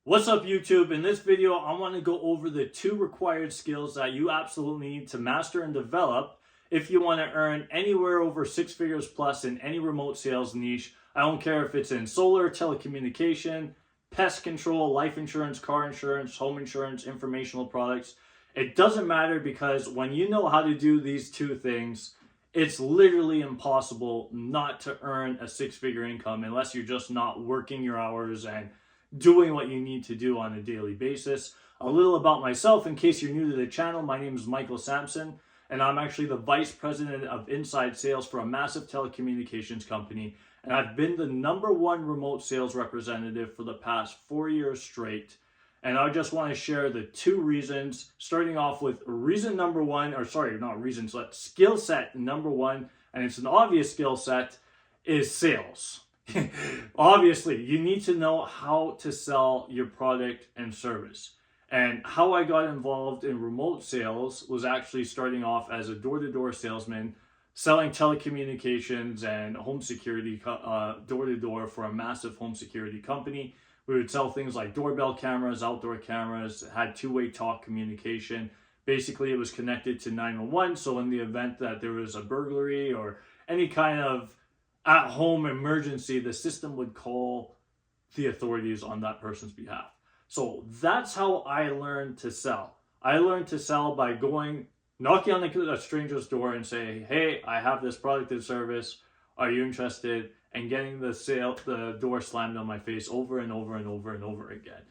What's up, YouTube? In this video, I want to go over the 2 required skills that you absolutely need to master and develop if you want to earn anywhere over 6 figures plus in any remote sales niche. I don't care if it's in solar, telecommunication, pest control, life insurance, car insurance, home insurance, informational products. It doesn't matter, because when you know how to do these 2 things, it's literally impossible not to earn a 6-figure income unless you're just not working your hours and doing what you need to do on a daily basis. A little about myself, in case you're new to the channel: my name is Michael Sampson, and I'm actually the Vice President of Inside Sales for a massive telecommunications company. And I've been the #1 remote sales representative for the past 4 years straight. And I just want to share the 2 reasons, starting off with reason number 1, or sorry, not reasons, but skill set number 1, and it's an obvious skill set, is sales. Obviously, you need to know how to sell your product and service. And how I got involved in remote sales was actually starting off as a door-to-door salesman, selling telecommunications and home security door-to-door for a massive home security company. We would sell things like doorbell cameras, outdoor cameras, had two-way talk communication. Basically, it was connected to 911, so in the event that there was a burglary or any kind of at-home emergency, the system would call the authorities on that person's behalf. So that's how I learned to sell. I learned to sell by knocking on a stranger's door and saying, "Hey, I have this product and service. Are you interested?" And getting the door slammed on my face over and over and over and over again.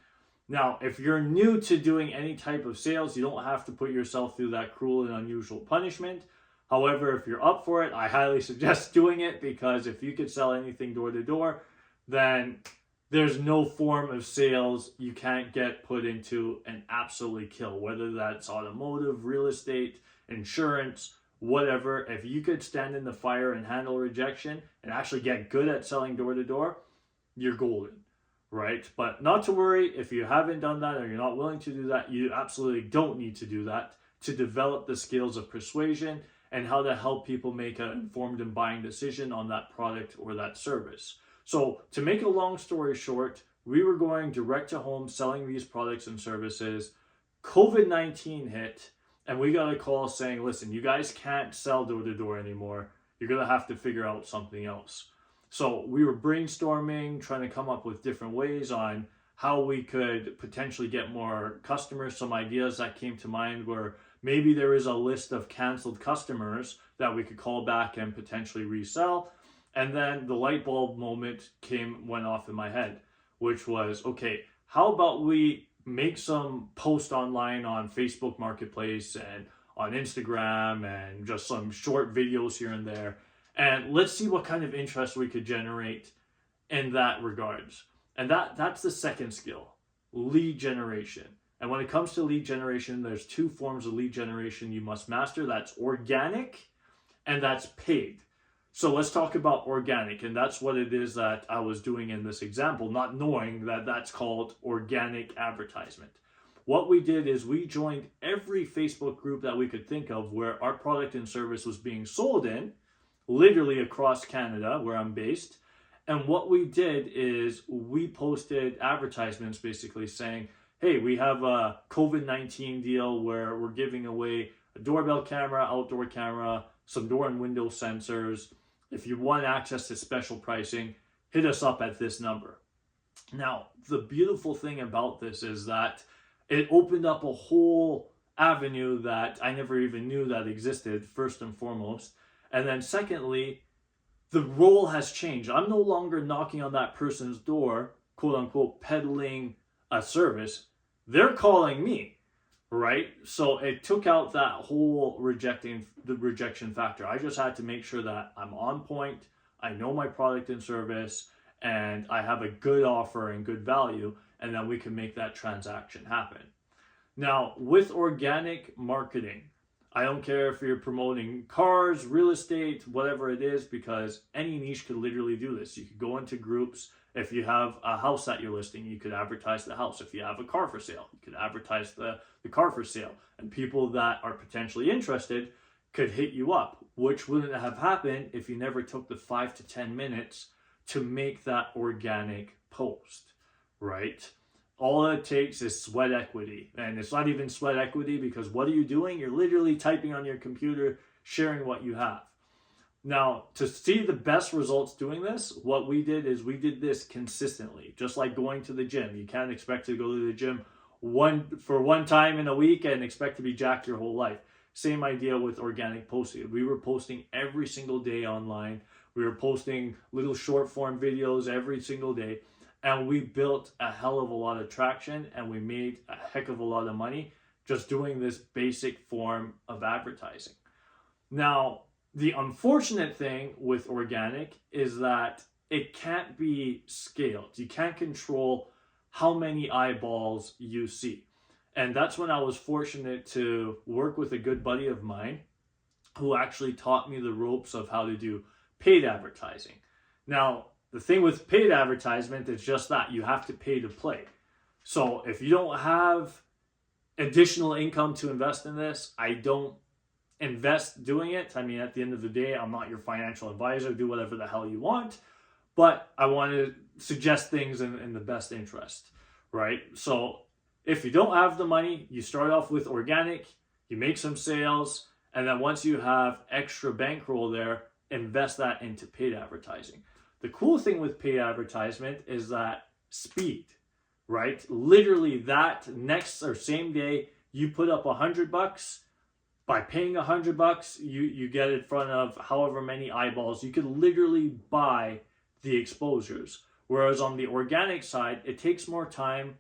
Now, if you're new to doing any type of sales, you don't have to put yourself through that cruel and unusual punishment. However, if you're up for it, I highly suggest doing it, because if you could sell anything door to door, then there's no form of sales you can't get put into and absolutely kill, whether that's automotive, real estate, insurance, whatever. If you could stand in the fire and handle rejection and actually get good at selling door to door, you're golden, right? But not to worry, if you haven't done that or you're not willing to do that, you absolutely don't need to do that to develop the skills of persuasion and how to help people make an informed and buying decision on that product or that service. So to make a long story short, we were going direct to home selling these products and services. COVID-19 hit, and we got a call saying, "Listen, you guys can't sell door to door anymore. You're going to have to figure out something else." So we were brainstorming, trying to come up with different ways on how we could potentially get more customers. Some ideas that came to mind were, maybe there is a list of canceled customers that we could call back and potentially resell. And then the light bulb moment went off in my head, which was, okay, how about we make some post online on Facebook Marketplace and on Instagram and just some short videos here and there, and let's see what kind of interest we could generate in that regards. And that's the second skill, lead generation. And when it comes to lead generation, there's 2 forms of lead generation you must master. That's organic and that's paid. So let's talk about organic, and that's what it is that I was doing in this example, not knowing that that's called organic advertisement. What we did is we joined every Facebook group that we could think of where our product and service was being sold in, literally across Canada, where I'm based. And what we did is we posted advertisements basically saying, "Hey, we have a COVID-19 deal where we're giving away a doorbell camera, outdoor camera, some door and window sensors. If you want access to special pricing, hit us up at this number." Now, the beautiful thing about this is that it opened up a whole avenue that I never even knew that existed, first and foremost. And then secondly, the role has changed. I'm no longer knocking on that person's door, quote unquote, peddling a service. They're calling me, right? So it took out that whole rejection factor. I just had to make sure that I'm on point, I know my product and service, and I have a good offer and good value, and then we can make that transaction happen. Now, with organic marketing, I don't care if you're promoting cars, real estate, whatever it is, because any niche could literally do this. You could go into groups. If you have a house that you're listing, you could advertise the house. If you have a car for sale, you could advertise the car for sale. And people that are potentially interested could hit you up, which wouldn't have happened if you never took the 5 to 10 minutes to make that organic post, right? all it takes is sweat equity. And it's not even sweat equity, because what are you doing? You're literally typing on your computer, sharing what you have. Now, to see the best results doing this, what we did is we did this consistently, just like going to the gym. You can't expect to go to the gym one time in a week and expect to be jacked your whole life. Same idea with organic posting. We were posting every single day online. We were posting little short form videos every single day, and we built a hell of a lot of traction, and we made a heck of a lot of money just doing this basic form of advertising. Now, the unfortunate thing with organic is that it can't be scaled. You can't control how many eyeballs you see. And that's when I was fortunate to work with a good buddy of mine who actually taught me the ropes of how to do paid advertising. Now, the thing with paid advertisement is just that you have to pay to play. So if you don't have additional income to invest in this, I don't invest doing it. I mean, at the end of the day, I'm not your financial advisor. Do whatever the hell you want. But I want to suggest things in the best interest, right? So if you don't have the money, you start off with organic, you make some sales, and then once you have extra bankroll there, invest that into paid advertising. The cool thing with paid advertisement is that speed, right? Literally that next or same day, you put up $100. By paying $100, you get in front of however many eyeballs. You could literally buy the exposures. Whereas on the organic side, it takes more time,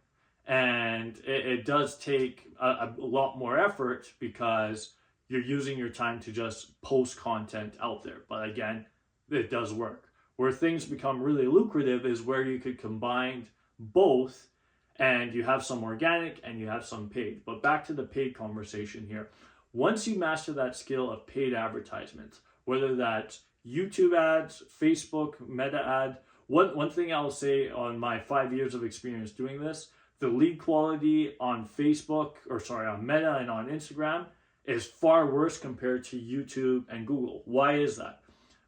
and it does take a lot more effort because you're using your time to just post content out there. But again, it does work. Where things become really lucrative is where you could combine both, and you have some organic and you have some paid. But back to the paid conversation here. Once you master that skill of paid advertisements, whether that's YouTube ads, Facebook, Meta ad, one thing I'll say on my 5 years of experience doing this, the lead quality on on Meta and on Instagram is far worse compared to YouTube and Google. Why is that?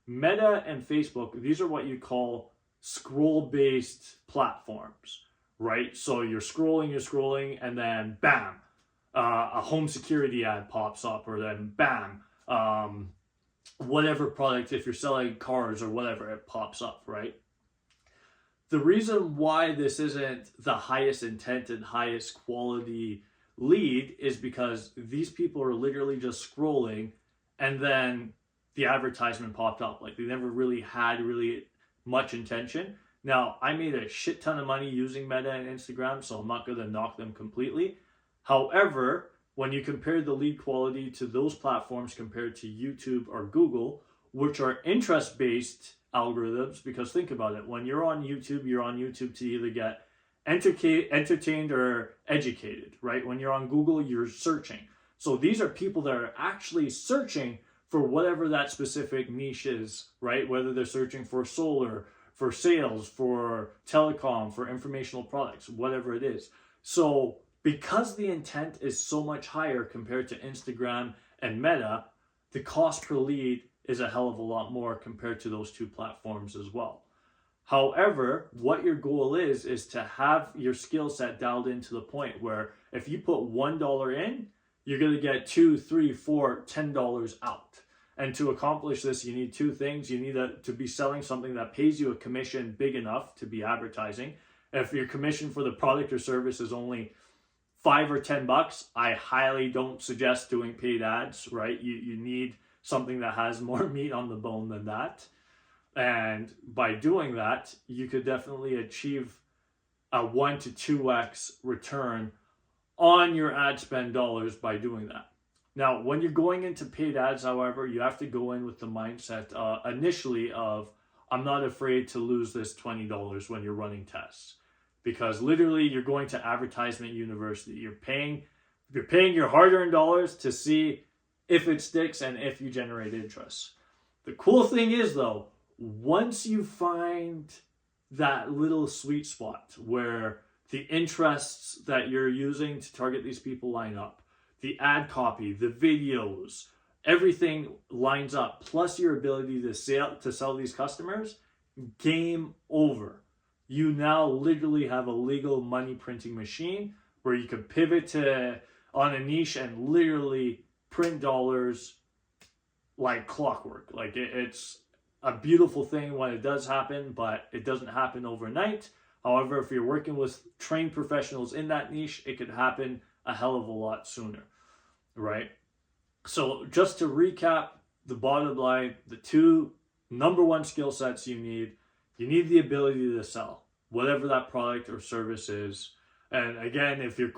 Meta and Facebook, these are what you call scroll-based platforms, right? So you're scrolling, and then bam, a home security ad pops up, or then bam, whatever product, if you're selling cars or whatever, it pops up, right? The reason why this isn't the highest intent and highest quality lead is because these people are literally just scrolling, and then the advertisement popped up. Like, they never really had much intention. Now, I made a shit ton of money using Meta and Instagram, so I'm not going to knock them completely. However, when you compare the lead quality to those platforms compared to YouTube or Google, which are interest-based algorithms, because think about it, when you're on YouTube to either get entertained or educated, right? When you're on Google, you're searching. So these are people that are actually searching for whatever that specific niche is, right? Whether they're searching for solar, for sales, for telecom, for informational products, whatever it is. So because the intent is so much higher compared to Instagram and Meta, the cost per lead is a hell of a lot more compared to those two platforms as well. However, what your goal is to have your skill set dialed in to the point where if you put $1 in, you're going to get $2, $3, $4, $10 out. And to accomplish this, you need two things. You need to be selling something that pays you a commission big enough to be advertising. If your commission for the product or service is only $5 or $10, I highly don't suggest doing paid ads, right? You need something that has more meat on the bone than that. And by doing that, you could definitely achieve a 1 to 2x return on your ad spend dollars by doing that. Now, when you're going into paid ads, however, you have to go in with the mindset initially of, I'm not afraid to lose this $20 when you're running tests. Because literally you're going to advertisement university. You're paying your hard-earned dollars to see if it sticks and if you generate interest. The cool thing is though, once you find that little sweet spot where the interests that you're using to target these people line up, the ad copy, the videos, everything lines up, plus your ability to sell these customers, game over. you now literally have a legal money printing machine where you could pivot to on a niche and literally print dollars like clockwork. Like it's a beautiful thing when it does happen, but it doesn't happen overnight. However, if you're working with trained professionals in that niche, it could happen a hell of a lot sooner, right? So just to recap, the bottom line, the two number one skill sets you need the ability to sell whatever that product or service is. And again, if you're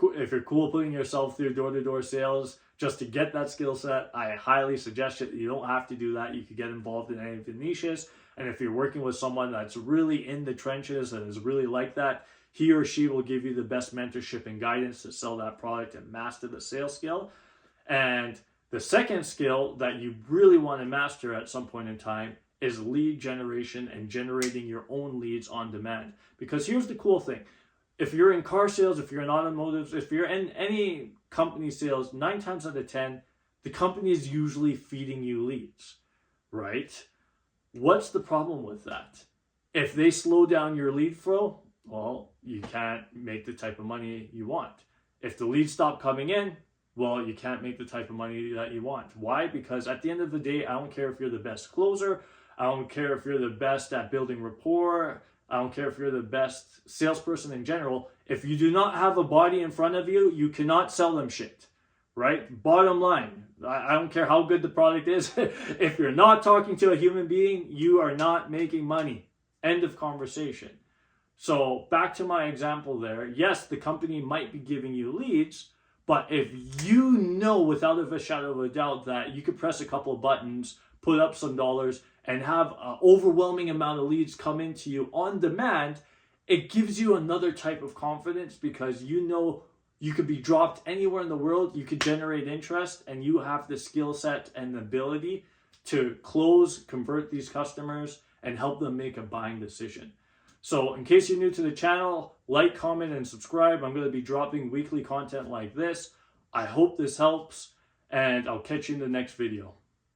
cool putting yourself through door-to-door sales just to get that skill set, I highly suggest it. You don't have to do that. You could get involved in any of the niches. And if you're working with someone that's really in the trenches and is really like that, he or she will give you the best mentorship and guidance to sell that product and master the sales skill. And the second skill that you really want to master at some point in time is lead generation and generating your own leads on demand. Because here's the cool thing. If you're in car sales, if you're in automotive, if you're in any company sales, 9 times out of 10, the company is usually feeding you leads, right? What's the problem with that? If they slow down your lead flow, well, you can't make the type of money you want. If the leads stop coming in, well, you can't make the type of money that you want. Why? Because at the end of the day, I don't care if you're the best closer. I don't care if you're the best at building rapport. I don't care if you're the best salesperson in general. If you do not have a body in front of you, you cannot sell them shit, right? Bottom line, I don't care how good the product is. If you're not talking to a human being, you are not making money. End of conversation. So back to my example there. Yes, the company might be giving you leads, but if you know without a shadow of a doubt that you could press a couple of buttons, put up some dollars, and have an overwhelming amount of leads come into you on demand, it gives you another type of confidence because you know you could be dropped anywhere in the world, you could generate interest, and you have the skill set and the ability to close, convert these customers, and help them make a buying decision. So in case you're new to the channel, like, comment, and subscribe. I'm going to be dropping weekly content like this. I hope this helps, and I'll catch you in the next video.